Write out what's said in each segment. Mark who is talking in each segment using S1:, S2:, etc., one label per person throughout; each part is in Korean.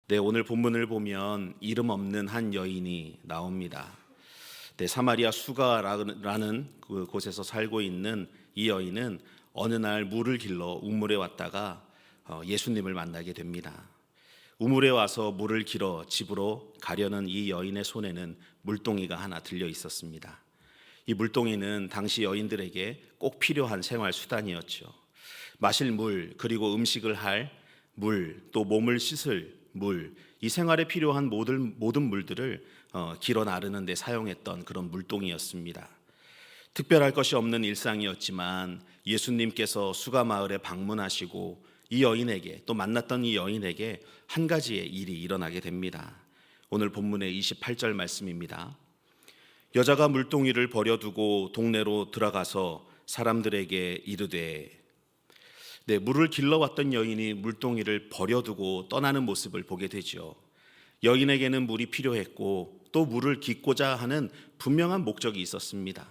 S1: 네, 오늘 본문을 보면 이름 없는 한 여인이 나옵니다. 네, 사마리아 수가라는 그 곳에서 살고 있는 이 여인은 어느 날 물을 길러 우물에 왔다가 예수님을 만나게 됩니다. 우물에 와서 물을 길어 집으로 가려는 이 여인의 손에는 물동이가 하나 들려 있었습니다. 이 물동이는 당시 여인들에게 꼭 필요한 생활 수단이었죠. 마실 물, 그리고 음식을 할 물, 또 몸을 씻을 물, 이 생활에 필요한 모든 물들을 길어 나르는 데 사용했던 그런 물동이었습니다. 특별할 것이 없는 일상이었지만 예수님께서 수가 마을에 방문하시고 이 여인에게, 또 만났던 이 여인에게 한 가지의 일이 일어나게 됩니다. 오늘 본문의 28절 말씀입니다. 여자가 물동이를 버려두고 동네로 들어가서 사람들에게 이르되, 네, 물을 길러왔던 여인이 물동이를 버려두고 떠나는 모습을 보게 되죠. 여인에게는 물이 필요했고 또 물을 깃고자 하는 분명한 목적이 있었습니다.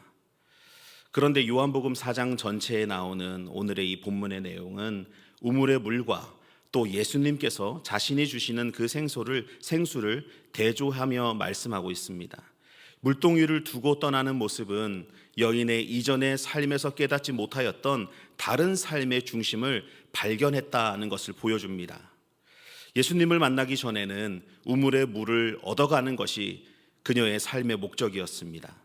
S1: 그런데 요한복음 4장 전체에 나오는 오늘의 이 본문의 내용은 우물의 물과 또 예수님께서 자신이 주시는 그 생수를 대조하며 말씀하고 있습니다. 물동이를 두고 떠나는 모습은 여인의 이전의 삶에서 깨닫지 못하였던 다른 삶의 중심을 발견했다는 것을 보여줍니다. 예수님을 만나기 전에는 우물의 물을 얻어가는 것이 그녀의 삶의 목적이었습니다.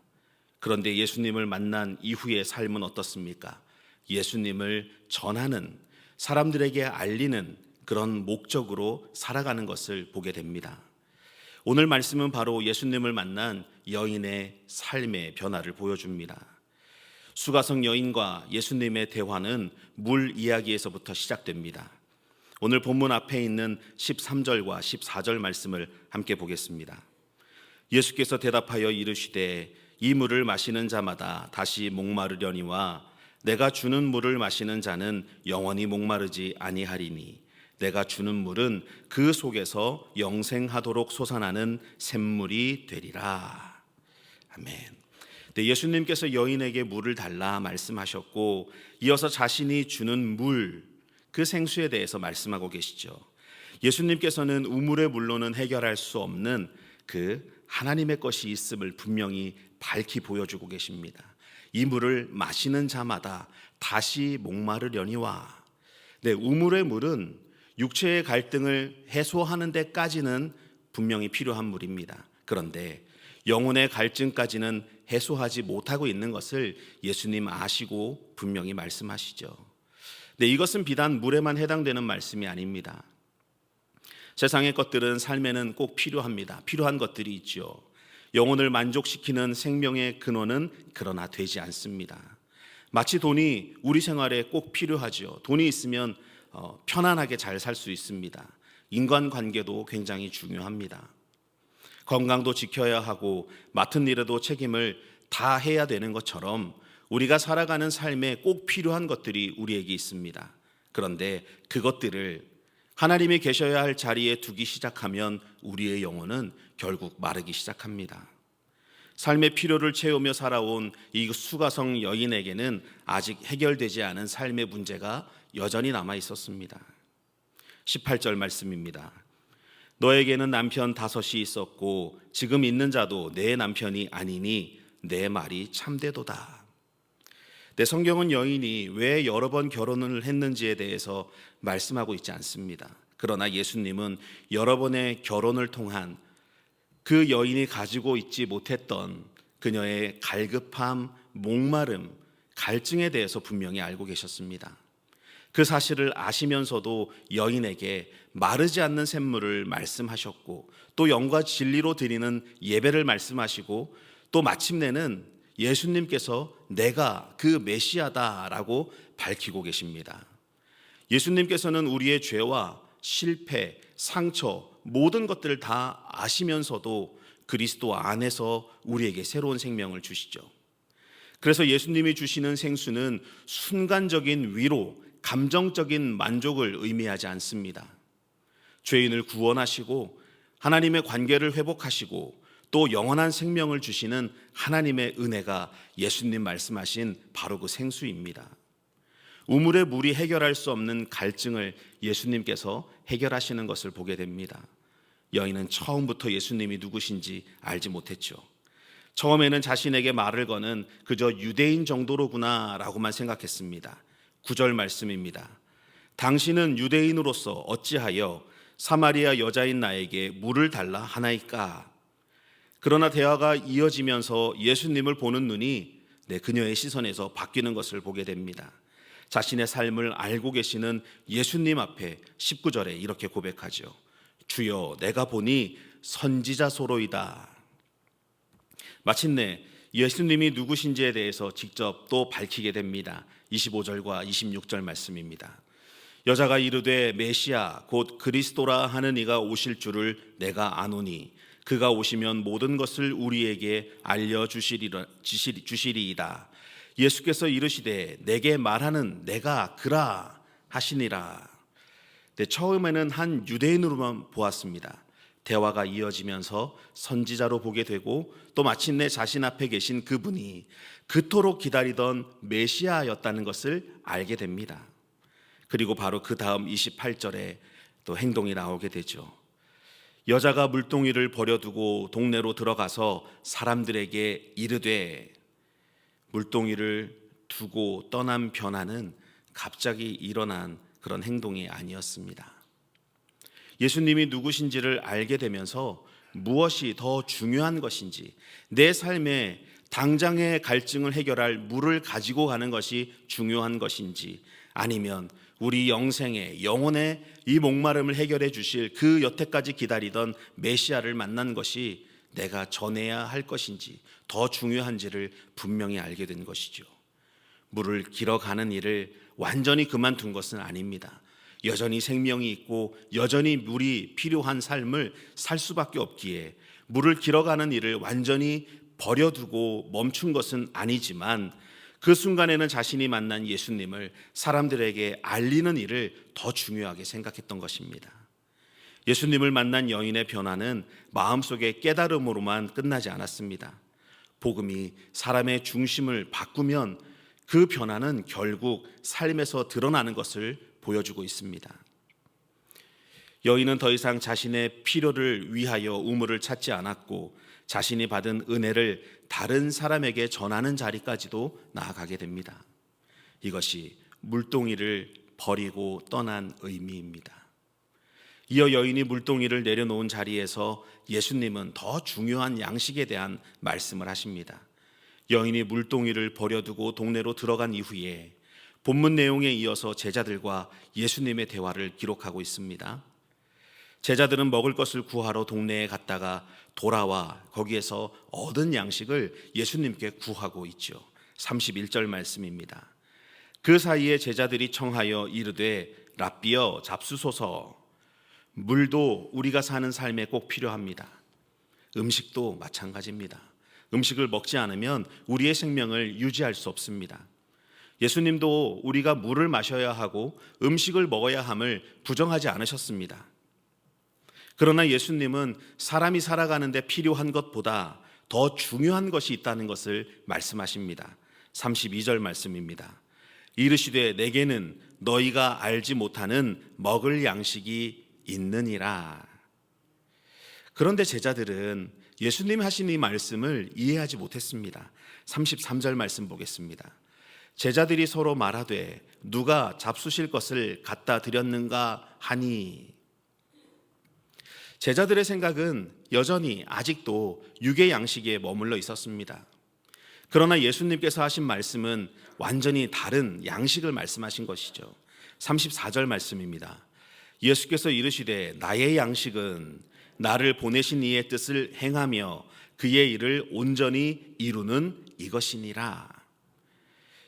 S1: 그런데 예수님을 만난 이후의 삶은 어떻습니까? 예수님을 전하는, 사람들에게 알리는 그런 목적으로 살아가는 것을 보게 됩니다. 오늘 말씀은 바로 예수님을 만난 여인의 삶의 변화를 보여줍니다. 수가성 여인과 예수님의 대화는 물 이야기에서부터 시작됩니다. 오늘 본문 앞에 있는 13절과 14절 말씀을 함께 보겠습니다. 예수께서 대답하여 이르시되 이 물을 마시는 자마다 다시 목마르려니와 내가 주는 물을 마시는 자는 영원히 목마르지 아니하리니 내가 주는 물은 그 속에서 영생하도록 솟아나는 샘물이 되리라. 아멘. 네, 예수님께서 여인에게 물을 달라 말씀하셨고 이어서 자신이 주는 물, 그 생수에 대해서 말씀하고 계시죠. 예수님께서는 우물의 물로는 해결할 수 없는 그 하나님의 것이 있음을 분명히 밝히 보여주고 계십니다. 이 물을 마시는 자마다 다시 목마르려니와. 네, 우물의 물은 육체의 갈등을 해소하는 데까지는 분명히 필요한 물입니다. 그런데 영혼의 갈증까지는 해소하지 못하고 있는 것을 예수님 아시고 분명히 말씀하시죠. 네, 이것은 비단 물에만 해당되는 말씀이 아닙니다. 세상의 것들은 삶에는 꼭 필요합니다. 필요한 것들이 있죠. 영혼을 만족시키는 생명의 근원은 그러나 되지 않습니다. 마치 돈이 우리 생활에 꼭 필요하죠. 돈이 있으면 편안하게 잘 살 수 있습니다. 인간관계도 굉장히 중요합니다. 건강도 지켜야 하고 맡은 일에도 책임을 다 해야 되는 것처럼 우리가 살아가는 삶에 꼭 필요한 것들이 우리에게 있습니다. 그런데 그것들을 하나님이 계셔야 할 자리에 두기 시작하면 우리의 영혼은 결국 마르기 시작합니다. 삶의 필요를 채우며 살아온 이 수가성 여인에게는 아직 해결되지 않은 삶의 문제가 여전히 남아 있었습니다. 18절 말씀입니다. 너에게는 남편 5이 있었고 지금 있는 자도 내 남편이 아니니 내 말이 참되도다. 내 성경은 여인이 왜 여러 번 결혼을 했는지에 대해서 말씀하고 있지 않습니다. 그러나 예수님은 여러 번의 결혼을 통한 그 여인이 가지고 있지 못했던 그녀의 갈급함, 목마름, 갈증에 대해서 분명히 알고 계셨습니다. 그 사실을 아시면서도 여인에게 마르지 않는 샘물을 말씀하셨고 또 영과 진리로 드리는 예배를 말씀하시고 또 마침내는 예수님께서 내가 그 메시아다라고 밝히고 계십니다. 예수님께서는 우리의 죄와 실패, 상처, 모든 것들을 다 아시면서도 그리스도 안에서 우리에게 새로운 생명을 주시죠. 그래서 예수님이 주시는 생수는 순간적인 위로, 감정적인 만족을 의미하지 않습니다. 죄인을 구원하시고 하나님의 관계를 회복하시고 또 영원한 생명을 주시는 하나님의 은혜가 예수님 말씀하신 바로 그 생수입니다. 우물의 물이 해결할 수 없는 갈증을 예수님께서 해결하시는 것을 보게 됩니다. 여인은 처음부터 예수님이 누구신지 알지 못했죠. 처음에는 자신에게 말을 거는 그저 유대인 정도로구나 라고만 생각했습니다. 9절 말씀입니다. 당신은 유대인으로서 어찌하여 사마리아 여자인 나에게 물을 달라 하나이까? 그러나 대화가 이어지면서 예수님을 보는 눈이 그녀의 시선에서 바뀌는 것을 보게 됩니다. 자신의 삶을 알고 계시는 예수님 앞에 19절에 이렇게 고백하죠. 주여, 내가 보니 선지자소로이다. 마침내 예수님이 누구신지에 대해서 직접 또 밝히게 됩니다. 25절과 26절 말씀입니다. 여자가 이르되 메시아 곧 그리스도라 하는 이가 오실 줄을 내가 아노니 그가 오시면 모든 것을 우리에게 알려주시리이다. 예수께서 이르시되 내게 말하는 내가 그라 하시니라. 처음에는 한 유대인으로만 보았습니다. 대화가 이어지면서 선지자로 보게 되고 또 마침내 자신 앞에 계신 그분이 그토록 기다리던 메시아였다는 것을 알게 됩니다. 그리고 바로 그 다음 28절에 또 행동이 나오게 되죠. 여자가 물동이를 버려두고 동네로 들어가서 사람들에게 이르되, 물동이를 두고 떠난 변화는 갑자기 일어난 그런 행동이 아니었습니다. 예수님이 누구신지를 알게 되면서 무엇이 더 중요한 것인지, 내 삶에 당장의 갈증을 해결할 물을 가지고 가는 것이 중요한 것인지, 아니면 우리 영생의 영혼의 이 목마름을 해결해 주실 그 여태까지 기다리던 메시아를 만난 것이 내가 전해야 할 것인지 더 중요한지를 분명히 알게 된 것이죠. 물을 길어가는 일을 완전히 그만둔 것은 아닙니다. 여전히 생명이 있고 여전히 물이 필요한 삶을 살 수밖에 없기에 물을 길어가는 일을 완전히 버려두고 멈춘 것은 아니지만, 그 순간에는 자신이 만난 예수님을 사람들에게 알리는 일을 더 중요하게 생각했던 것입니다. 예수님을 만난 여인의 변화는 마음속의 깨달음으로만 끝나지 않았습니다. 복음이 사람의 중심을 바꾸면 그 변화는 결국 삶에서 드러나는 것을 보여주고 있습니다. 여인은 더 이상 자신의 필요를 위하여 우물을 찾지 않았고 자신이 받은 은혜를 다른 사람에게 전하는 자리까지도 나아가게 됩니다. 이것이 물동이를 버리고 떠난 의미입니다. 이어 여인이 물동이를 내려놓은 자리에서 예수님은 더 중요한 양식에 대한 말씀을 하십니다. 여인이 물동이를 버려두고 동네로 들어간 이후에 본문 내용에 이어서 제자들과 예수님의 대화를 기록하고 있습니다. 제자들은 먹을 것을 구하러 동네에 갔다가 돌아와 거기에서 얻은 양식을 예수님께 구하고 있죠. 31절 말씀입니다. 그 사이에 제자들이 청하여 이르되 랍비여 잡수소서. 물도 우리가 사는 삶에 꼭 필요합니다. 음식도 마찬가지입니다. 음식을 먹지 않으면 우리의 생명을 유지할 수 없습니다. 예수님도 우리가 물을 마셔야 하고 음식을 먹어야 함을 부정하지 않으셨습니다. 그러나 예수님은 사람이 살아가는데 필요한 것보다 더 중요한 것이 있다는 것을 말씀하십니다. 32절 말씀입니다. 이르시되 내게는 너희가 알지 못하는 먹을 양식이 있느니라. 그런데 제자들은 예수님이 하신 이 말씀을 이해하지 못했습니다. 33절 말씀 보겠습니다. 제자들이 서로 말하되 누가 잡수실 것을 갖다 드렸는가 하니. 제자들의 생각은 여전히 아직도 육의 양식에 머물러 있었습니다. 그러나 예수님께서 하신 말씀은 완전히 다른 양식을 말씀하신 것이죠. 34절 말씀입니다. 예수께서 이르시되 나의 양식은 나를 보내신 이의 뜻을 행하며 그의 일을 온전히 이루는 이것이니라.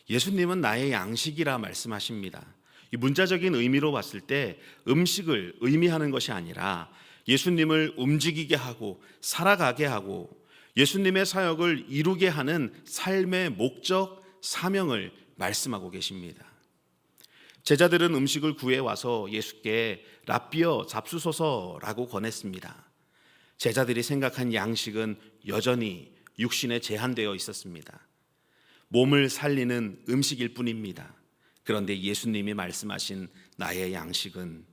S1: 예수님은 나의 양식이라 말씀하십니다. 이 문자적인 의미로 봤을 때 음식을 의미하는 것이 아니라 예수님을 움직이게 하고 살아가게 하고 예수님의 사역을 이루게 하는 삶의 목적, 사명을 말씀하고 계십니다. 제자들은 음식을 구해와서 예수께 랍비여 잡수소서라고 권했습니다. 제자들이 생각한 양식은 여전히 육신에 제한되어 있었습니다. 몸을 살리는 음식일 뿐입니다. 그런데 예수님이 말씀하신 나의 양식은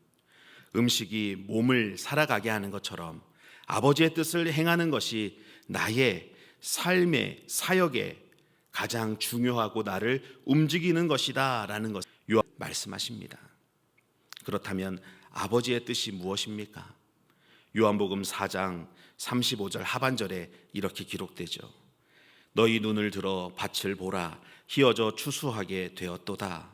S1: 음식이 몸을 살아가게 하는 것처럼 아버지의 뜻을 행하는 것이 나의 삶의 사역에 가장 중요하고 나를 움직이는 것이다 라는 것을 말씀하십니다. 그렇다면 아버지의 뜻이 무엇입니까? 요한복음 4장 35절 하반절에 이렇게 기록되죠. 너희 눈을 들어 밭을 보라, 희어져 추수하게 되었도다.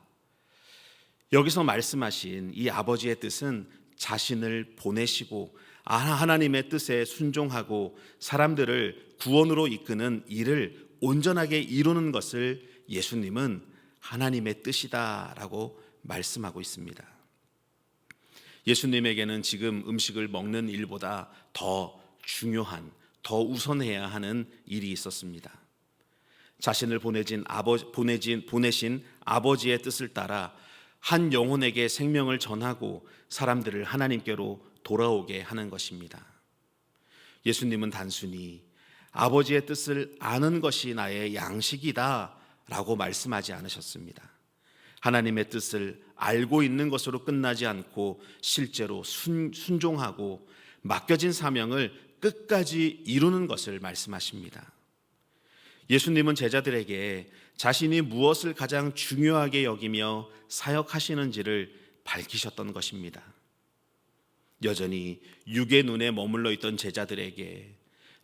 S1: 여기서 말씀하신 이 아버지의 뜻은 자신을 보내시고 하나님의 뜻에 순종하고 사람들을 구원으로 이끄는 일을 온전하게 이루는 것을 예수님은 하나님의 뜻이다라고 말씀하고 있습니다. 예수님에게는 지금 음식을 먹는 일보다 더 중요한, 더 우선해야 하는 일이 있었습니다. 자신을 보내신 아버지의 뜻을 따라 한 영혼에게 생명을 전하고 사람들을 하나님께로 돌아오게 하는 것입니다. 예수님은 단순히 아버지의 뜻을 아는 것이 나의 양식이다 라고 말씀하지 않으셨습니다. 하나님의 뜻을 알고 있는 것으로 끝나지 않고 실제로 순종하고 맡겨진 사명을 끝까지 이루는 것을 말씀하십니다. 예수님은 제자들에게 자신이 무엇을 가장 중요하게 여기며 사역하시는지를 밝히셨던 것입니다. 여전히 육의 눈에 머물러 있던 제자들에게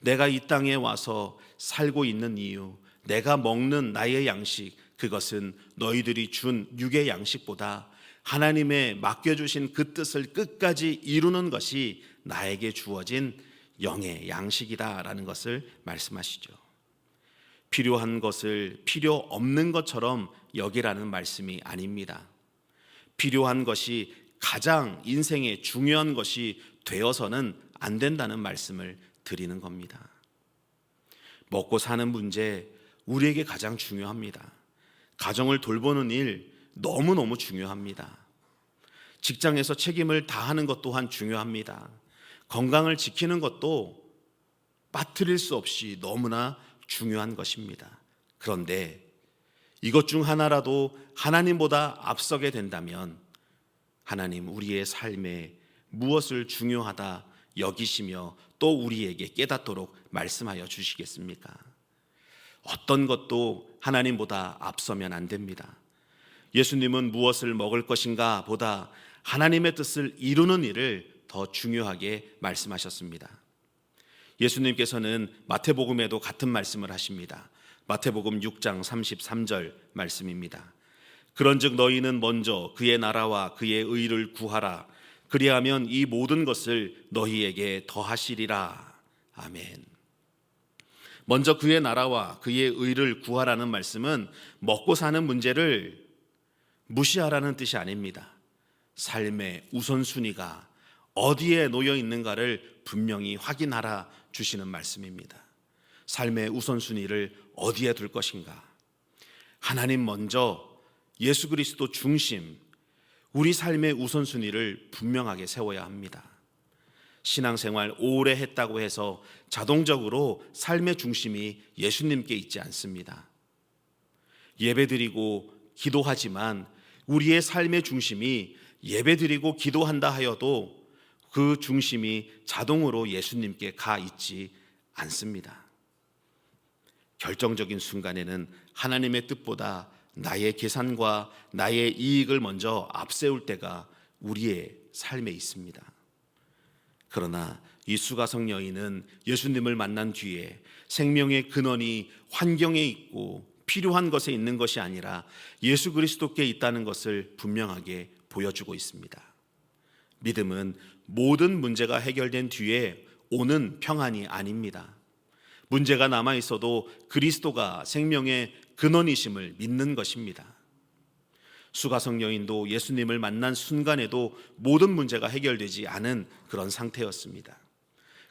S1: 내가 이 땅에 와서 살고 있는 이유, 내가 먹는 나의 양식, 그것은 너희들이 준 육의 양식보다 하나님의 맡겨주신 그 뜻을 끝까지 이루는 것이 나에게 주어진 영의 양식이다라는 것을 말씀하시죠. 필요한 것을 필요 없는 것처럼 여기라는 말씀이 아닙니다. 필요한 것이 가장 인생에 중요한 것이 되어서는 안 된다는 말씀을 드리는 겁니다. 먹고 사는 문제 우리에게 가장 중요합니다. 가정을 돌보는 일 너무너무 중요합니다. 직장에서 책임을 다하는 것 또한 중요합니다. 건강을 지키는 것도 빠뜨릴 수 없이 너무나 중요한 것입니다. 그런데 이것 중 하나라도 하나님보다 앞서게 된다면 하나님 우리의 삶에 무엇을 중요하다 여기시며 또 우리에게 깨닫도록 말씀하여 주시겠습니까? 어떤 것도 하나님보다 앞서면 안 됩니다. 예수님은 무엇을 먹을 것인가 보다 하나님의 뜻을 이루는 일을 더 중요하게 말씀하셨습니다. 예수님께서는 마태복음에도 같은 말씀을 하십니다. 마태복음 6장 33절 말씀입니다. 그런즉 너희는 먼저 그의 나라와 그의 의를 구하라. 그리하면 이 모든 것을 너희에게 더하시리라. 아멘. 먼저 그의 나라와 그의 의를 구하라는 말씀은 먹고 사는 문제를 무시하라는 뜻이 아닙니다. 삶의 우선순위가 어디에 놓여 있는가를 분명히 확인하라 주시는 말씀입니다. 삶의 우선순위를 어디에 둘 것인가? 하나님 먼저, 예수 그리스도 중심, 우리 삶의 우선순위를 분명하게 세워야 합니다. 신앙생활 오래 했다고 해서 자동적으로 삶의 중심이 예수님께 있지 않습니다. 예배드리고 기도하지만 우리의 삶의 중심이 예배드리고 기도한다 하여도 그 중심이 자동으로 예수님께 가 있지 않습니다. 결정적인 순간에는 하나님의 뜻보다 나의 계산과 나의 이익을 먼저 앞세울 때가 우리의 삶에 있습니다. 그러나 이 수가성 여인은 예수님을 만난 뒤에 생명의 근원이 환경에 있고 필요한 것에 있는 것이 아니라 예수 그리스도께 있다는 것을 분명하게 보여주고 있습니다. 믿음은 모든 문제가 해결된 뒤에 오는 평안이 아닙니다. 문제가 남아 있어도 그리스도가 생명의 근원이심을 믿는 것입니다. 수가성 여인도 예수님을 만난 순간에도 모든 문제가 해결되지 않은 그런 상태였습니다.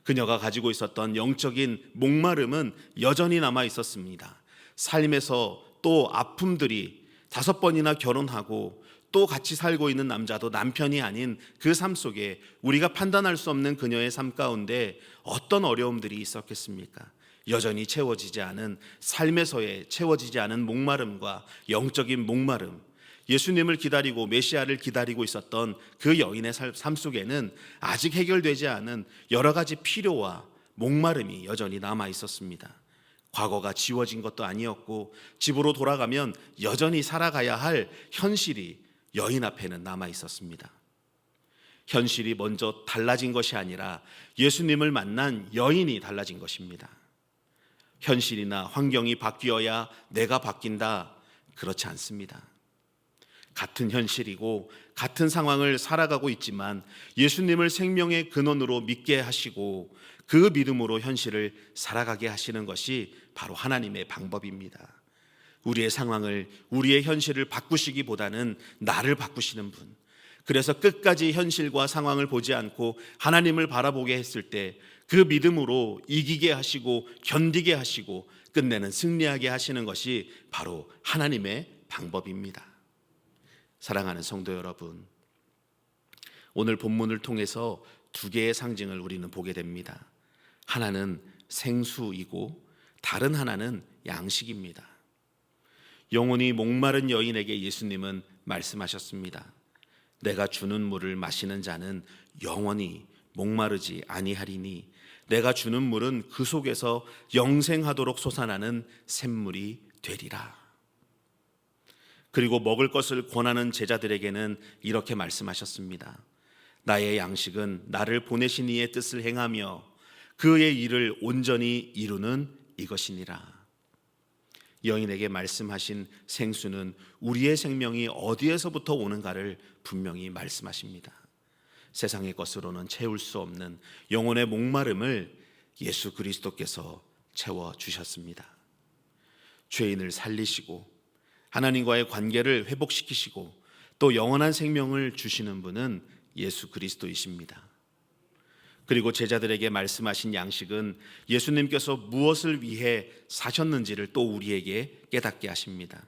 S1: 그녀가 가지고 있었던 영적인 목마름은 여전히 남아 있었습니다. 삶에서 또 아픔들이 5번이나 결혼하고 또 같이 살고 있는 남자도 남편이 아닌 그 삶 속에 우리가 판단할 수 없는 그녀의 삶 가운데 어떤 어려움들이 있었겠습니까? 여전히 채워지지 않은 삶에서의 채워지지 않은 목마름과 영적인 목마름, 예수님을 기다리고 메시아를 기다리고 있었던 그 여인의 삶 속에는 아직 해결되지 않은 여러 가지 필요와 목마름이 여전히 남아 있었습니다. 과거가 지워진 것도 아니었고 집으로 돌아가면 여전히 살아가야 할 현실이 여인 앞에는 남아 있었습니다. 현실이 먼저 달라진 것이 아니라 예수님을 만난 여인이 달라진 것입니다. 현실이나 환경이 바뀌어야 내가 바뀐다, 그렇지 않습니다. 같은 현실이고 같은 상황을 살아가고 있지만 예수님을 생명의 근원으로 믿게 하시고 그 믿음으로 현실을 살아가게 하시는 것이 바로 하나님의 방법입니다. 우리의 상황을, 우리의 현실을 바꾸시기보다는 나를 바꾸시는 분, 그래서 끝까지 현실과 상황을 보지 않고 하나님을 바라보게 했을 때 그 믿음으로 이기게 하시고 견디게 하시고 끝내는 승리하게 하시는 것이 바로 하나님의 방법입니다. 사랑하는 성도 여러분, 오늘 본문을 통해서 두 개의 상징을 우리는 보게 됩니다. 하나는 생수이고 다른 하나는 양식입니다. 영혼이 목마른 여인에게 예수님은 말씀하셨습니다. 내가 주는 물을 마시는 자는 영원히 목마르지 아니하리니 내가 주는 물은 그 속에서 영생하도록 솟아나는 샘물이 되리라. 그리고 먹을 것을 권하는 제자들에게는 이렇게 말씀하셨습니다. 나의 양식은 나를 보내신 이의 뜻을 행하며 그의 일을 온전히 이루는 이것이니라. 여인에게 말씀하신 생수는 우리의 생명이 어디에서부터 오는가를 분명히 말씀하십니다. 세상의 것으로는 채울 수 없는 영혼의 목마름을 예수 그리스도께서 채워주셨습니다. 죄인을 살리시고 하나님과의 관계를 회복시키시고 또 영원한 생명을 주시는 분은 예수 그리스도이십니다. 그리고 제자들에게 말씀하신 양식은 예수님께서 무엇을 위해 사셨는지를 또 우리에게 깨닫게 하십니다.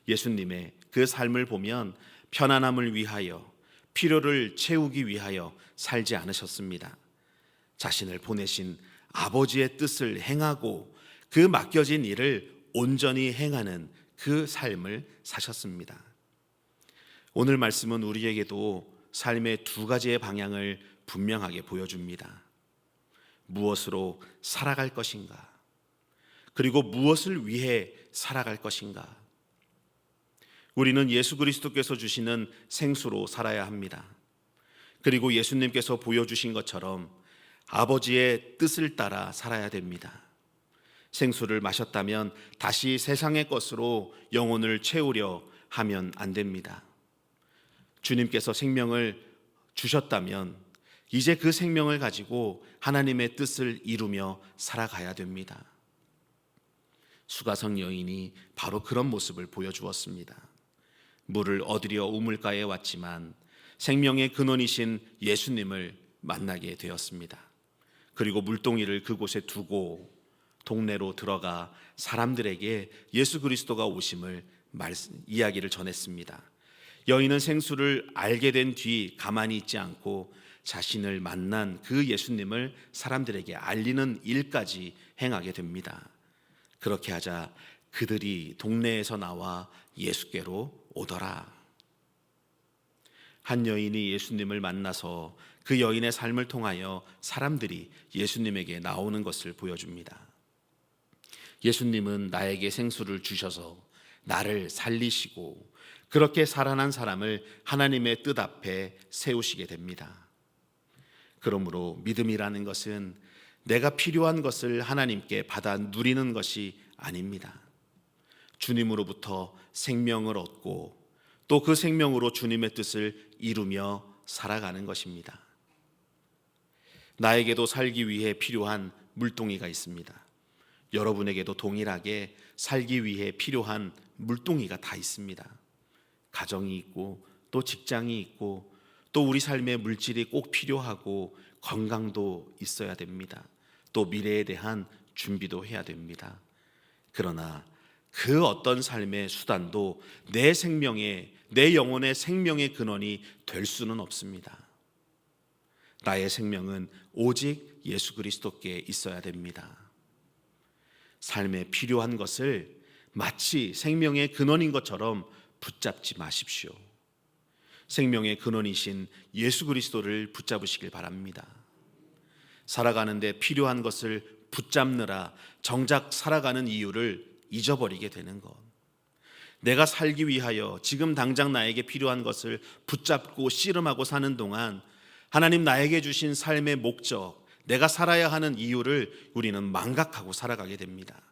S1: 예수님의 그 삶을 보면 편안함을 위하여, 필요를 채우기 위하여 살지 않으셨습니다. 자신을 보내신 아버지의 뜻을 행하고 그 맡겨진 일을 온전히 행하는 그 삶을 사셨습니다. 오늘 말씀은 우리에게도 삶의 두 가지의 방향을 분명하게 보여줍니다. 무엇으로 살아갈 것인가? 그리고 무엇을 위해 살아갈 것인가? 우리는 예수 그리스도께서 주시는 생수로 살아야 합니다. 그리고 예수님께서 보여주신 것처럼 아버지의 뜻을 따라 살아야 됩니다. 생수를 마셨다면 다시 세상의 것으로 영혼을 채우려 하면 안 됩니다. 주님께서 생명을 주셨다면 이제 그 생명을 가지고 하나님의 뜻을 이루며 살아가야 됩니다. 수가성 여인이 바로 그런 모습을 보여주었습니다. 물을 얻으려 우물가에 왔지만 생명의 근원이신 예수님을 만나게 되었습니다. 그리고 물동이를 그곳에 두고 동네로 들어가 사람들에게 예수 그리스도가 오심을 이야기를 전했습니다. 여인은 생수를 알게 된 뒤 가만히 있지 않고 자신을 만난 그 예수님을 사람들에게 알리는 일까지 행하게 됩니다. 그렇게 하자 그들이 동네에서 나와 예수께로 오더라. 한 여인이 예수님을 만나서 그 여인의 삶을 통하여 사람들이 예수님에게 나오는 것을 보여줍니다. 예수님은 나에게 생수를 주셔서 나를 살리시고 그렇게 살아난 사람을 하나님의 뜻 앞에 세우시게 됩니다. 그러므로 믿음이라는 것은 내가 필요한 것을 하나님께 받아 누리는 것이 아닙니다. 주님으로부터 생명을 얻고 또 그 생명으로 주님의 뜻을 이루며 살아가는 것입니다. 나에게도 살기 위해 필요한 물동이가 있습니다. 여러분에게도 동일하게 살기 위해 필요한 물동이가 다 있습니다. 가정이 있고 또 직장이 있고 또 우리 삶의 물질이 꼭 필요하고 건강도 있어야 됩니다. 또 미래에 대한 준비도 해야 됩니다. 그러나 그 어떤 삶의 수단도 내 생명의, 내 영혼의 생명의 근원이 될 수는 없습니다. 나의 생명은 오직 예수 그리스도께 있어야 됩니다. 삶에 필요한 것을 마치 생명의 근원인 것처럼 붙잡지 마십시오. 생명의 근원이신 예수 그리스도를 붙잡으시길 바랍니다. 살아가는데 필요한 것을 붙잡느라 정작 살아가는 이유를 잊어버리게 되는 것. 내가 살기 위하여 지금 당장 나에게 필요한 것을 붙잡고 씨름하고 사는 동안 하나님 나에게 주신 삶의 목적, 내가 살아야 하는 이유를 우리는 망각하고 살아가게 됩니다.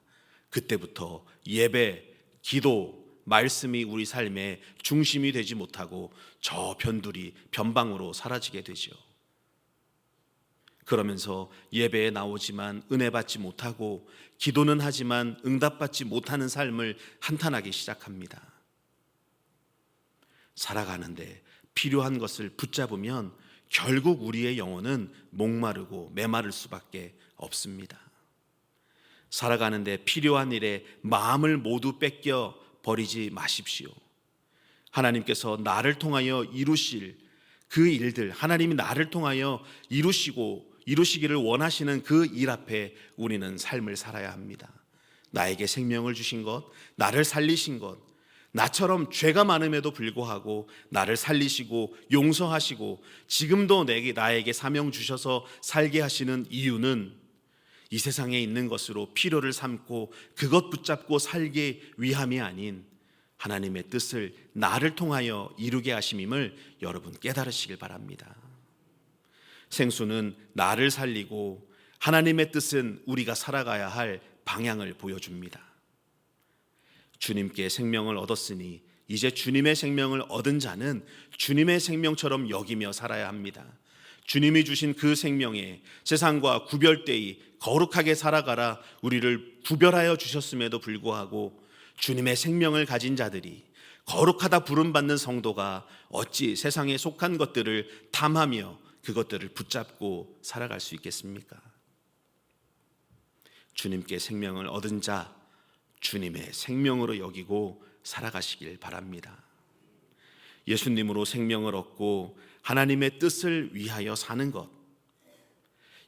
S1: 그때부터 예배, 기도, 말씀이 우리 삶의 중심이 되지 못하고 저 변두리, 변방으로 사라지게 되죠. 그러면서 예배에 나오지만 은혜 받지 못하고 기도는 하지만 응답받지 못하는 삶을 한탄하기 시작합니다. 살아가는데 필요한 것을 붙잡으면 결국 우리의 영혼은 목마르고 메마를 수밖에 없습니다. 살아가는데 필요한 일에 마음을 모두 뺏겨 버리지 마십시오. 하나님께서 나를 통하여 이루실 그 일들, 하나님이 나를 통하여 이루시기를 원하시는 그 일 앞에 우리는 삶을 살아야 합니다. 나에게 생명을 주신 것, 나를 살리신 것, 나처럼 죄가 많음에도 불구하고 나를 살리시고 용서하시고 지금도 나에게 사명 주셔서 살게 하시는 이유는 이 세상에 있는 것으로 필요를 삼고 그것 붙잡고 살기 위함이 아닌 하나님의 뜻을 나를 통하여 이루게 하심임을 여러분 깨달으시길 바랍니다. 생수는 나를 살리고 하나님의 뜻은 우리가 살아가야 할 방향을 보여줍니다. 주님께 생명을 얻었으니 이제 주님의 생명을 얻은 자는 주님의 생명처럼 여기며 살아야 합니다. 주님이 주신 그 생명에 세상과 구별되이 거룩하게 살아가라 우리를 구별하여 주셨음에도 불구하고 주님의 생명을 가진 자들이 거룩하다 부름받는 성도가 어찌 세상에 속한 것들을 탐하며 그것들을 붙잡고 살아갈 수 있겠습니까? 주님께 생명을 얻은 자 주님의 생명으로 여기고 살아가시길 바랍니다. 예수님으로 생명을 얻고 하나님의 뜻을 위하여 사는 것,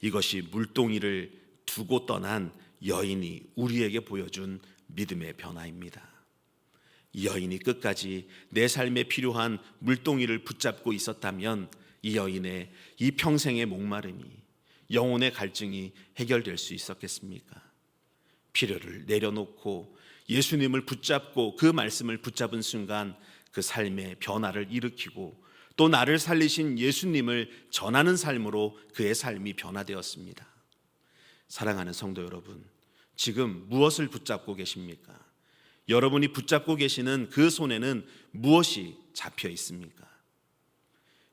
S1: 이것이 물동이를 두고 떠난 여인이 우리에게 보여준 믿음의 변화입니다. 이 여인이 끝까지 내 삶에 필요한 물동이를 붙잡고 있었다면 이 여인의 이 평생의 목마름이, 영혼의 갈증이 해결될 수 있었겠습니까? 필요를 내려놓고 예수님을 붙잡고 그 말씀을 붙잡은 순간 그 삶의 변화를 일으키고 또 나를 살리신 예수님을 전하는 삶으로 그의 삶이 변화되었습니다. 사랑하는 성도 여러분, 지금 무엇을 붙잡고 계십니까? 여러분이 붙잡고 계시는 그 손에는 무엇이 잡혀 있습니까?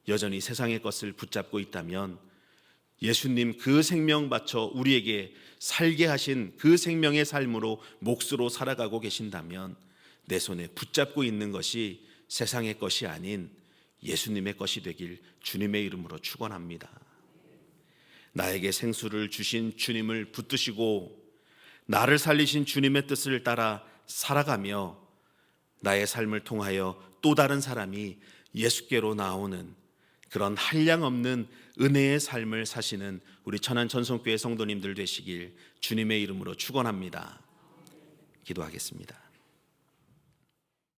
S1: 여전히 세상의 것을 붙잡고 있다면 예수님 그 생명 바쳐 우리에게 살게 하신 그 생명의 삶으로 몫으로 살아가고 계신다면 내 손에 붙잡고 있는 것이 세상의 것이 아닌 예수님의 것이 되길 주님의 이름으로 축원합니다. 나에게 생수를 주신 주님을 붙드시고 나를 살리신 주님의 뜻을 따라 살아가며 나의 삶을 통하여 또 다른 사람이 예수께로 나오는 그런 한량없는 은혜의 삶을 사시는 우리 천안전성교회 성도님들 되시길 주님의 이름으로 축원합니다. 기도하겠습니다.